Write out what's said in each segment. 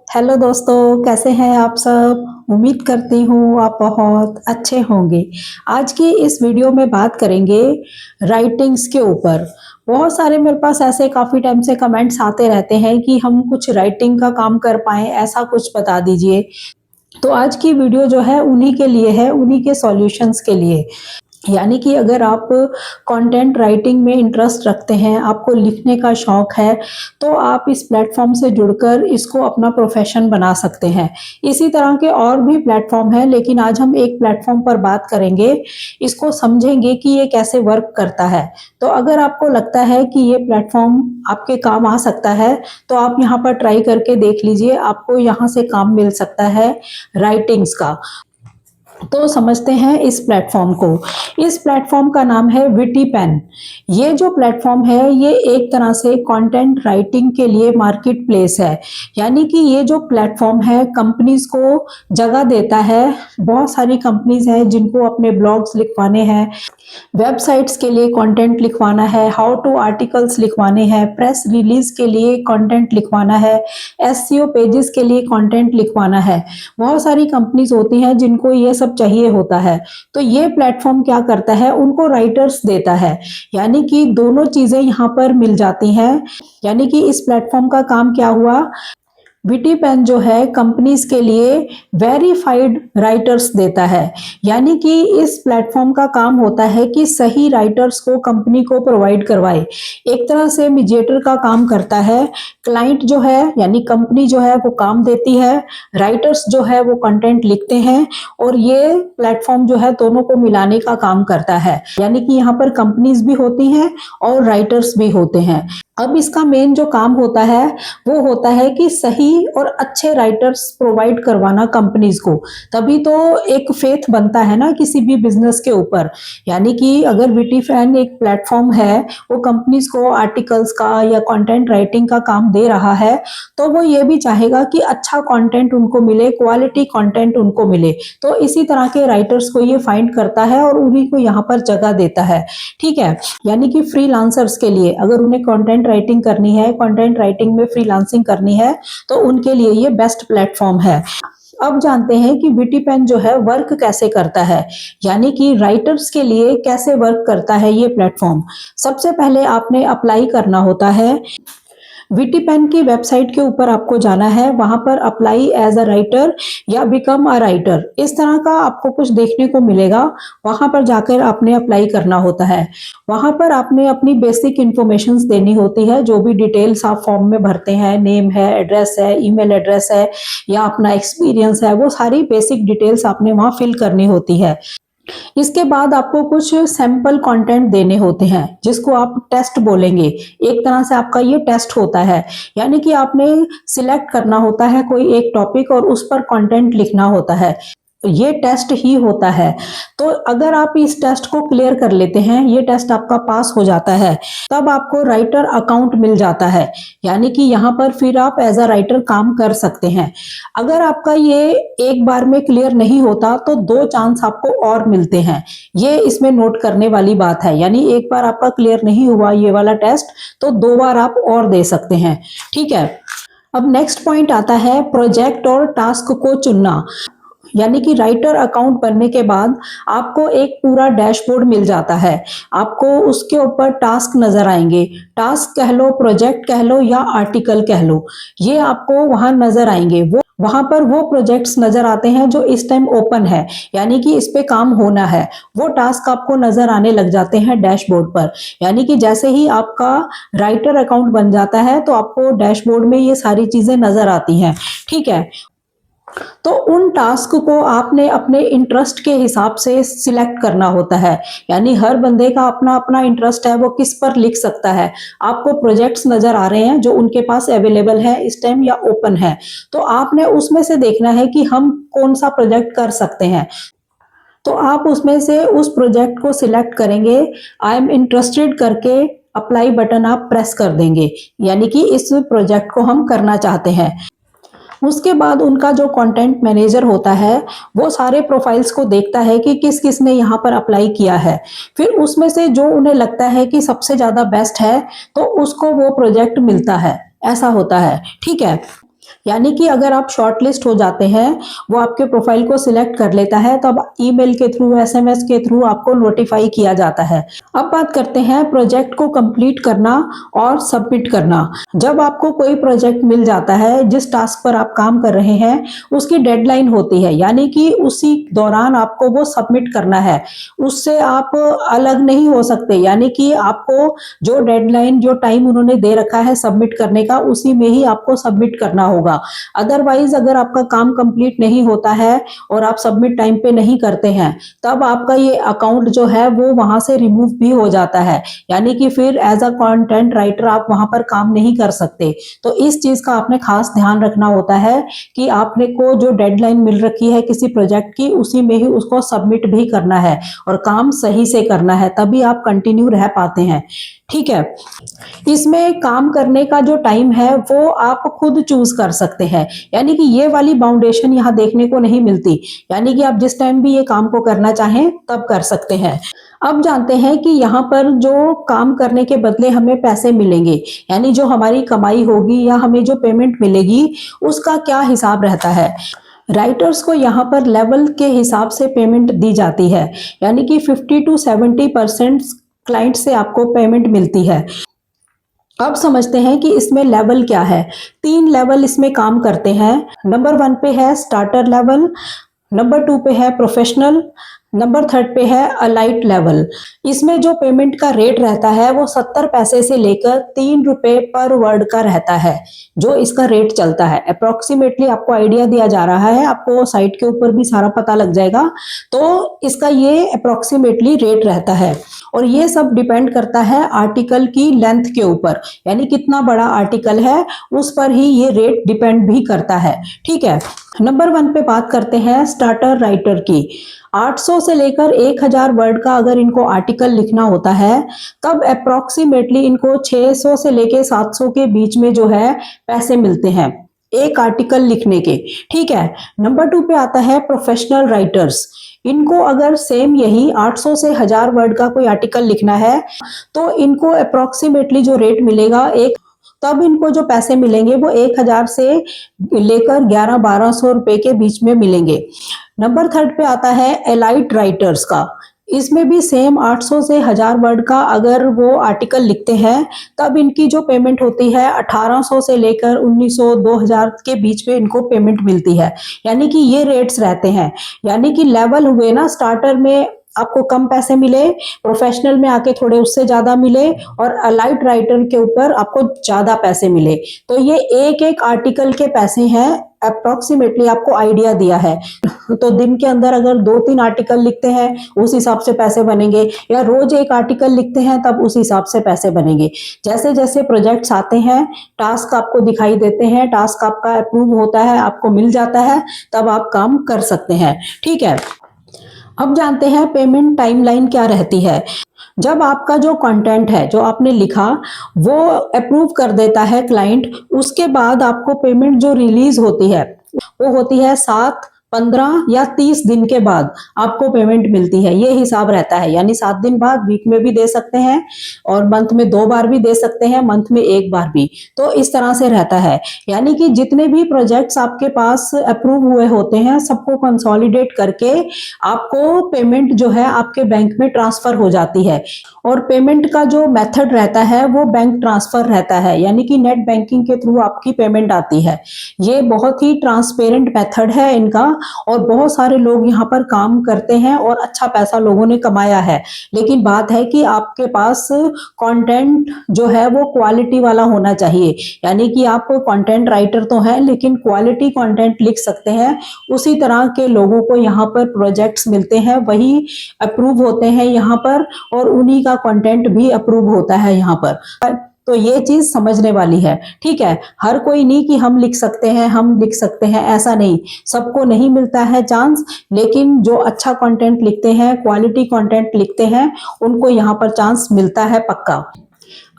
Hello दोस्तों, कैसे हैं आप सब? उम्मीद करती हूँ आप बहुत अच्छे होंगे। आज की इस वीडियो में बात करेंगे राइटिंग्स के ऊपर। बहुत सारे मेरे पास ऐसे काफ़ी टाइम से कमेंट्स आते रहते हैं कि हम कुछ राइटिंग का काम कर पाएँ, ऐसा कुछ बता दीजिए। तो आज की वीडियो जो है उन्हीं के लिए है, उन्हीं के सॉल्यूशंस के लिए। यानी कि अगर आप कंटेंट राइटिंग में इंटरेस्ट रखते हैं, आपको लिखने का शौक है, तो आप इस प्लेटफॉर्म से जुड़कर इसको अपना प्रोफेशन बना सकते हैं। इसी तरह के और भी प्लेटफॉर्म हैं, लेकिन आज हम एक प्लेटफॉर्म पर बात करेंगे, इसको समझेंगे कि ये कैसे वर्क करता है। तो अगर आपको लगता है कि ये प्लेटफॉर्म आपके काम आ सकता है, तो आप यहाँ पर ट्राई करके देख लीजिए, आपको यहाँ से काम मिल सकता है राइटिंग्स का। तो समझते हैं इस प्लेटफॉर्म को। इस प्लेटफॉर्म का नाम है विटी पेन। ये जो प्लेटफॉर्म है ये एक तरह से कंटेंट राइटिंग के लिए मार्केट प्लेस है। यानी कि ये जो प्लेटफॉर्म है कंपनीज को जगह देता है। बहुत सारी कंपनीज हैं जिनको अपने ब्लॉग्स लिखवाने हैं, वेबसाइट्स के लिए कंटेंट लिखवाना है, हाउ टू आर्टिकल्स लिखवाने हैं, प्रेस रिलीज के लिए कंटेंट लिखवाना है, एसईओ पेजेस के लिए कंटेंट लिखवाना है। बहुत सारी कंपनीज होती हैं जिनको ये सब चाहिए होता है। तो ये प्लेटफॉर्म क्या करता है, उनको राइटर्स देता है। यानी कि दोनों चीजें यहाँ पर मिल जाती हैं। यानी कि इस प्लेटफॉर्म का काम क्या हुआ, विटी पेन जो है कंपनीज के लिए वेरीफाइड राइटर्स देता है। यानी कि इस प्लेटफॉर्म का काम होता है कि सही राइटर्स को कंपनी को प्रोवाइड करवाए। एक तरह से मीडिएटर का काम करता है। क्लाइंट जो है यानी कंपनी जो है वो काम देती है, राइटर्स जो है वो कंटेंट लिखते हैं, और ये प्लेटफॉर्म जो है दोनों को मिलाने का काम करता है। यानी कि यहाँ पर कंपनीज भी होती हैं और राइटर्स भी होते हैं। अब इसका मेन जो काम होता है वो होता है कि सही और अच्छे राइटर्स प्रोवाइड करवाना कंपनीज को। तभी तो एक फेथ बनता है ना किसी भी बिजनेस के ऊपर। यानी कि अगर विटी फैन एक प्लेटफॉर्म है, वो कंपनीज को आर्टिकल्स का या कंटेंट राइटिंग का काम दे रहा है, तो वो ये भी चाहेगा कि अच्छा कंटेंट उनको मिले, क्वालिटी कंटेंट उनको मिले। तो इसी तरह के राइटर्स को ये फाइंड करता है और उन्हीं को यहाँ पर जगह देता है। ठीक है, यानी कि फ्रीलांसर्स के लिए अगर उन्हें कंटेंट राइटिंग करनी है, कंटेंट राइटिंग में फ्रीलांसिंग करनी है, तो उनके लिए ये बेस्ट प्लेटफॉर्म है। अब जानते हैं कि विटी पेन जो है वर्क कैसे करता है, यानी कि राइटर्स के लिए कैसे वर्क करता है ये प्लेटफॉर्म। सबसे पहले आपने अप्लाई करना होता है। विटी पेन की वेबसाइट के ऊपर आपको जाना है, वहां पर अप्लाई एज अ राइटर या बिकम अ राइटर, इस तरह का आपको कुछ देखने को मिलेगा। वहां पर जाकर आपने अप्लाई करना होता है। वहां पर आपने अपनी बेसिक इंफॉर्मेशन देनी होती है, जो भी डिटेल्स आप फॉर्म में भरते हैं, नेम है, एड्रेस है, ईमेल एड्रेस है, या अपना एक्सपीरियंस है, वो सारी बेसिक डिटेल्स आपने वहां फिल करनी होती है। इसके बाद आपको कुछ सैंपल कंटेंट देने होते हैं, जिसको आप टेस्ट बोलेंगे। एक तरह से आपका ये टेस्ट होता है। यानी कि आपने सिलेक्ट करना होता है कोई एक टॉपिक और उस पर कंटेंट लिखना होता है। ये टेस्ट ही होता है। तो अगर आप इस टेस्ट को क्लियर कर लेते हैं, ये टेस्ट आपका पास हो जाता है, तब आपको राइटर अकाउंट मिल जाता है। यानी कि यहाँ पर फिर आप एज अ राइटर काम कर सकते हैं। अगर आपका ये एक बार में क्लियर नहीं होता, तो 2 चांस आपको और मिलते हैं। ये इसमें नोट करने वाली बात है। यानी एक बार आपका क्लियर नहीं हुआ ये वाला टेस्ट, तो 2 बार आप और दे सकते हैं। ठीक है, अब नेक्स्ट पॉइंट आता है प्रोजेक्ट और टास्क को चुनना। यानी कि राइटर अकाउंट बनने के बाद आपको एक पूरा डैशबोर्ड मिल जाता है। आपको उसके ऊपर टास्क नजर आएंगे। टास्क कह लो, प्रोजेक्ट कह लो, या आर्टिकल कह लो, ये आपको वहां नजर आएंगे। वो वहां पर वो प्रोजेक्ट्स नजर आते हैं जो इस टाइम ओपन है, यानी कि इस पे काम होना है। वो टास्क आपको नजर आने लग जाते हैं डैशबोर्ड पर। यानी कि जैसे ही आपका राइटर अकाउंट बन जाता है, तो आपको डैशबोर्ड में ये सारी चीजें नजर आती हैं। ठीक है, तो उन टास्क को आपने अपने इंटरेस्ट के हिसाब से सिलेक्ट करना होता है। यानी हर बंदे का अपना अपना इंटरेस्ट है, वो किस पर लिख सकता है। आपको प्रोजेक्ट्स नजर आ रहे हैं जो उनके पास अवेलेबल है इस टाइम या ओपन है, तो आपने उसमें से देखना है कि हम कौन सा प्रोजेक्ट कर सकते हैं। तो आप उसमें से उस प्रोजेक्ट को सिलेक्ट करेंगे, आई एम इंटरेस्टेड करके अप्लाई बटन आप प्रेस कर देंगे। यानी कि इस प्रोजेक्ट को हम करना चाहते हैं। उसके बाद उनका जो कंटेंट मैनेजर होता है, वो सारे प्रोफाइल्स को देखता है कि किस किस ने यहाँ पर अप्लाई किया है। फिर उसमें से जो उन्हें लगता है कि सबसे ज्यादा बेस्ट है, तो उसको वो प्रोजेक्ट मिलता है। ऐसा होता है। ठीक है, यानी कि अगर आप शॉर्ट लिस्ट हो जाते हैं, वो आपके प्रोफाइल को सिलेक्ट कर लेता है, तो अब ईमेल के थ्रू, एसएमएस के थ्रू आपको नोटिफाई किया जाता है। अब बात करते हैं प्रोजेक्ट को कंप्लीट करना और सबमिट करना। जब आपको कोई प्रोजेक्ट मिल जाता है, जिस टास्क पर आप काम कर रहे हैं उसकी डेडलाइन होती है, यानी कि उसी दौरान आपको वो सबमिट करना है, उससे आप अलग नहीं हो सकते। यानी कि आपको जो डेडलाइन, जो टाइम उन्होंने दे रखा है सबमिट करने का, उसी में ही आपको सबमिट करना होगा। अदरवाइज अगर आपका काम कंप्लीट नहीं होता है और आप सबमिट टाइम पे नहीं करते हैं, तब आपका ये अकाउंट जो है वो वहां से रिमूव भी हो जाता है। यानी कि फिर एज अ कंटेंट राइटर आप वहां पर काम नहीं कर सकते। तो इस चीज का आपने खास ध्यान रखना होता है कि आपने को जो डेडलाइन मिल रखी है किसी प्रोजेक्ट की, उसी में ही उसको सबमिट भी करना है और काम सही से करना है, तभी आप कंटिन्यू रह पाते हैं। ठीक है, इसमें काम करने का जो टाइम है वो आप खुद चूज कर सकते हैं, यानी कि ये वाली बाउंडेशन यहाँ देखने को नहीं मिलती। यानी कि आप जिस टाइम भी ये काम को करना चाहें तब कर सकते हैं। अब जानते हैं कि यहाँ पर जो काम करने के बदले हमें पैसे मिलेंगे, यानी जो हमारी कमाई होगी या हमें जो पेमेंट मिलेगी, उसका क्या हिसाब रहता है। राइटर्स को यहाँ पर लेवल के हिसाब से पेमेंट दी जाती है, यानी कि 50 to 70% क्लाइंट से आपको पेमेंट मिलती है। अब समझते हैं कि इसमें लेवल क्या है। 3 लेवल इसमें काम करते हैं। नंबर 1 पे है स्टार्टर लेवल, नंबर 2 पे है प्रोफेशनल, नंबर 3 पे है अलाइट लेवल। इसमें जो पेमेंट का रेट रहता है वो 70 पैसे से लेकर 3 रुपए पर वर्ड का रहता है, जो इसका रेट चलता है। अप्रोक्सीमेटली आपको आइडिया दिया जा रहा है, आपको साइट के ऊपर भी सारा पता लग जाएगा। तो इसका ये अप्रोक्सीमेटली रेट रहता है और ये सब डिपेंड करता है आर्टिकल की लेंथ के ऊपर, यानी कितना बड़ा आर्टिकल है उस पर ही ये रेट डिपेंड भी करता है। ठीक है, नंबर 1 पे बात करते हैं स्टार्टर राइटर की। 800 से लेकर 1000 वर्ड का अगर इनको आर्टिकल लिखना होता है, तब अप्रोक्सीमेटली इनको 600 से लेकर 700 के बीच में जो है पैसे मिलते हैं एक आर्टिकल लिखने के। ठीक है, नंबर 2 पे आता है प्रोफेशनल राइटर्स। इनको अगर सेम यही 800 से 1000 वर्ड का कोई आर्टिकल लिखना है, तो इनको अप्रोक्सीमेटली जो रेट मिलेगा तब इनको जो पैसे मिलेंगे वो 1000 से लेकर 1100-1200 रुपए के बीच में मिलेंगे। नंबर 3 पे आता है एलाइट राइटर्स का। इसमें भी सेम 800 से 1000 वर्ड का अगर वो आर्टिकल लिखते हैं, तब इनकी जो पेमेंट होती है 1800 से लेकर 1900-2000 के बीच में इनको पेमेंट मिलती है। यानी कि ये रेट्स रहते हैं। यानी कि लेवल हुए ना, स्टार्टर में आपको कम पैसे मिले, प्रोफेशनल में आके थोड़े उससे ज्यादा मिले और अलाइट राइटर के ऊपर आपको ज्यादा पैसे मिले। तो ये एक एक आर्टिकल के पैसे हैं, अप्रोक्सीमेटली आपको आइडिया दिया है। तो दिन के अंदर अगर 2-3 आर्टिकल लिखते हैं उस हिसाब से पैसे बनेंगे, या रोज एक आर्टिकल लिखते हैं तब उस हिसाब से पैसे बनेंगे। जैसे जैसे प्रोजेक्ट्स आते हैं, टास्क आपको दिखाई देते हैं, टास्क आपका अप्रूव होता है, आपको मिल जाता है, तब आप काम कर सकते हैं। ठीक है, अब जानते हैं पेमेंट टाइमलाइन क्या रहती है। जब आपका जो कंटेंट है, जो आपने लिखा, वो अप्रूव कर देता है क्लाइंट, उसके बाद आपको पेमेंट जो रिलीज होती है वो होती है 7, 15 या 30 दिन के बाद आपको पेमेंट मिलती है। ये हिसाब रहता है, यानी 7 दिन बाद, वीक में भी दे सकते हैं और मंथ में 2 बार भी दे सकते हैं, मंथ में 1 बार भी। तो इस तरह से रहता है। यानी कि जितने भी प्रोजेक्ट्स आपके पास अप्रूव हुए होते हैं, सबको कंसोलिडेट करके आपको पेमेंट जो है आपके बैंक में ट्रांसफर हो जाती है। और पेमेंट का जो मेथड रहता है वो बैंक ट्रांसफर रहता है, यानी कि नेट बैंकिंग के थ्रू आपकी पेमेंट आती है। ये बहुत ही ट्रांसपेरेंट मेथड है इनका, और बहुत सारे लोग यहाँ पर काम करते हैं और अच्छा पैसा लोगों ने कमाया है। लेकिन बात है कि आपके पास कंटेंट जो है वो क्वालिटी वाला होना चाहिए। यानी कि आप कंटेंट राइटर तो हैं, लेकिन क्वालिटी कंटेंट लिख सकते हैं, उसी तरह के लोगों को यहाँ पर प्रोजेक्ट्स मिलते हैं, वही अप्रूव होते हैं यहाँ पर, और उन्हीं का कंटेंट भी अप्रूव होता है यहाँ पर। तो ये चीज समझने वाली है। ठीक है, हर कोई नहीं कि हम लिख सकते हैं, ऐसा नहीं, सबको नहीं मिलता है चांस, लेकिन जो अच्छा कंटेंट लिखते हैं, क्वालिटी कंटेंट लिखते हैं, उनको यहाँ पर चांस मिलता है पक्का।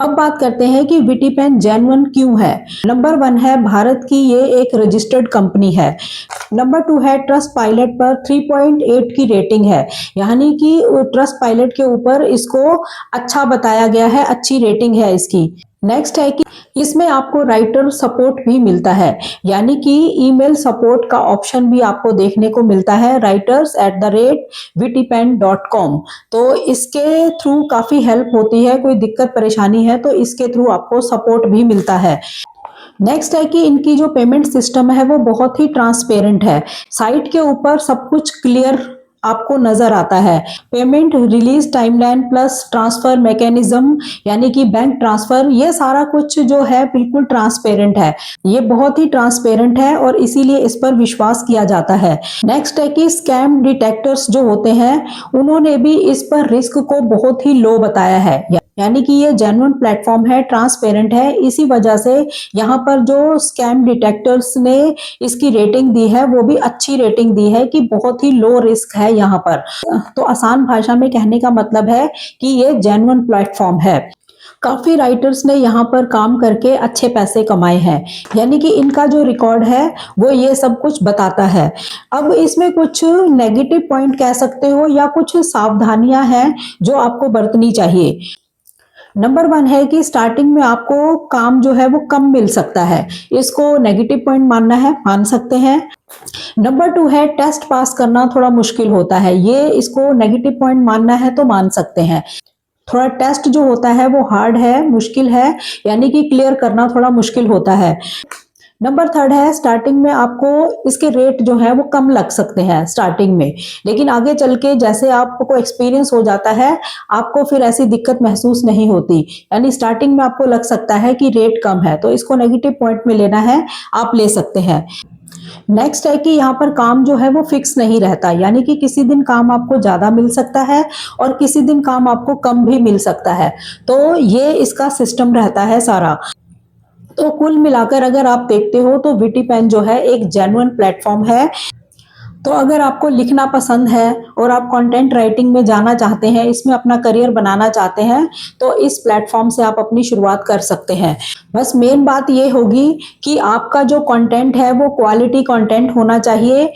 अब बात करते हैं कि विटीपेन जेन्युइन क्यों है। नंबर 1 है भारत की ये एक रजिस्टर्ड कंपनी है। नंबर 2 है ट्रस्ट पायलट पर 3.8 की रेटिंग है, यानी कि ट्रस्ट पायलट के ऊपर इसको अच्छा बताया गया है, अच्छी रेटिंग है इसकी। नेक्स्ट है कि इसमें आपको राइटर सपोर्ट भी मिलता है, यानी कि ईमेल सपोर्ट का ऑप्शन भी आपको देखने को मिलता है writers@vtpen.com। तो इसके थ्रू काफ़ी हेल्प होती है, कोई दिक्कत परेशानी है तो इसके थ्रू आपको सपोर्ट भी मिलता है। नेक्स्ट है कि इनकी जो पेमेंट सिस्टम है वो बहुत ही ट्रांसपेरेंट है। साइट के ऊपर सब कुछ क्लियर आपको नजर आता है। Payment release timeline plus transfer mechanism, यानी कि बैंक ट्रांसफर, ये सारा कुछ जो है बिल्कुल ट्रांसपेरेंट है। ये बहुत ही ट्रांसपेरेंट है और इसीलिए इस पर विश्वास किया जाता है। नेक्स्ट है कि स्कैम डिटेक्टर्स जो होते हैं उन्होंने भी इस पर रिस्क को बहुत ही लो बताया है, यानी कि ये जेन्युइन प्लेटफॉर्म है, ट्रांसपेरेंट है। इसी वजह से यहाँ पर जो स्कैम डिटेक्टर्स ने इसकी रेटिंग दी है वो भी अच्छी रेटिंग दी है कि बहुत ही लो रिस्क है यहाँ पर। तो आसान भाषा में कहने का मतलब है कि ये जेन्युइन प्लेटफॉर्म है। काफी राइटर्स ने यहाँ पर काम करके अच्छे पैसे कमाए हैं, यानी कि इनका जो रिकॉर्ड है वो ये सब कुछ बताता है। अब इसमें कुछ नेगेटिव पॉइंट कह सकते हो या कुछ सावधानियां हैं जो आपको बरतनी चाहिए। नंबर 1 है कि स्टार्टिंग में आपको काम जो है वो कम मिल सकता है, इसको नेगेटिव पॉइंट मानना है, मान सकते हैं। नंबर 2 है टेस्ट पास करना थोड़ा मुश्किल होता है, ये इसको नेगेटिव पॉइंट मानना है तो मान सकते हैं। थोड़ा टेस्ट जो होता है वो हार्ड है, मुश्किल है, यानी कि क्लियर करना थोड़ा मुश्किल होता है। नंबर 3 है स्टार्टिंग में आपको इसके रेट जो है वो कम लग सकते हैं स्टार्टिंग में, लेकिन आगे चल के जैसे आपको एक्सपीरियंस हो जाता है आपको फिर ऐसी दिक्कत महसूस नहीं होती। यानी स्टार्टिंग में आपको लग सकता है कि रेट कम है तो इसको नेगेटिव पॉइंट में लेना है, आप ले सकते हैं। नेक्स्ट है कि यहाँ पर काम जो है वो फिक्स नहीं रहता, यानी कि किसी दिन काम आपको ज्यादा मिल सकता है और किसी दिन काम आपको कम भी मिल सकता है। तो ये इसका सिस्टम रहता है सारा। तो कुल मिलाकर अगर आप देखते हो तो विटीपेन जो है एक जेन्युइन प्लेटफॉर्म है। तो अगर आपको लिखना पसंद है और आप कंटेंट राइटिंग में जाना चाहते हैं, इसमें अपना करियर बनाना चाहते हैं, तो इस प्लेटफॉर्म से आप अपनी शुरुआत कर सकते हैं। बस मेन बात ये होगी कि आपका जो कंटेंट है वो क्वालिटी कंटेंट होना चाहिए।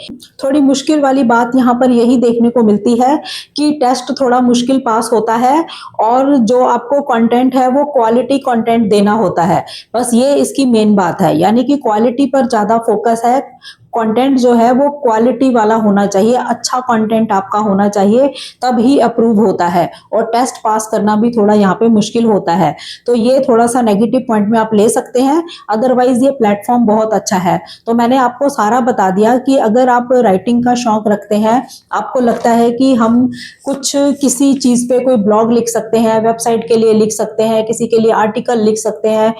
थोड़ी मुश्किल वाली बात यहाँ पर यही देखने को मिलती है कि टेस्ट थोड़ा मुश्किल पास होता है और जो आपको कंटेंट है वो क्वालिटी कंटेंट देना होता है। बस ये इसकी मेन बात है, यानी कि क्वालिटी पर ज्यादा फोकस है। कंटेंट जो है वो क्वालिटी वाला होना चाहिए, अच्छा कंटेंट आपका होना चाहिए, तब ही अप्रूव होता है। और टेस्ट पास करना भी थोड़ा यहाँ पे मुश्किल होता है, तो ये थोड़ा सा नेगेटिव पॉइंट में आप ले सकते हैं। अदरवाइज ये प्लेटफॉर्म बहुत अच्छा है। तो मैंने आपको सारा बता दिया कि अगर आप राइटिंग का शौक रखते हैं, आपको लगता है कि हम कुछ किसी चीज पे कोई ब्लॉग लिख सकते हैं, वेबसाइट के लिए लिख सकते हैं, किसी के लिए आर्टिकल लिख सकते हैं,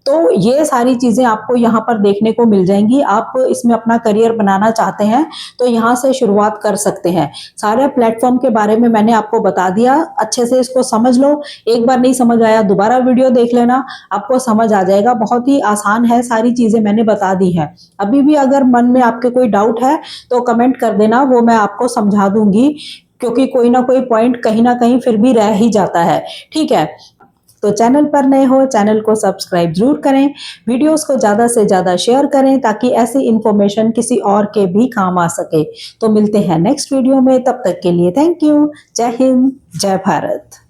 तो ये सारी चीजें आपको यहाँ पर देखने को मिल जाएंगी। आप इसमें अपना करियर बनाना चाहते हैं तो यहाँ से शुरुआत कर सकते हैं। सारे प्लेटफॉर्म के बारे में मैंने आपको बता दिया, अच्छे से इसको समझ लो। एक बार नहीं समझ आया दोबारा वीडियो देख लेना, आपको समझ आ जाएगा। बहुत ही आसान है, सारी चीजें मैंने बता दी हैं। अभी भी अगर मन में आपके कोई डाउट है तो कमेंट कर देना, वो मैं आपको समझा दूंगी, क्योंकि कोई ना कोई पॉइंट कहीं ना कहीं फिर भी रह ही जाता है। ठीक है, तो चैनल पर नए हो चैनल को सब्सक्राइब जरूर करें, वीडियोस को ज़्यादा से ज़्यादा शेयर करें ताकि ऐसी इन्फॉर्मेशन किसी और के भी काम आ सके। तो मिलते हैं नेक्स्ट वीडियो में, तब तक के लिए थैंक यू। जय हिंद, जय भारत।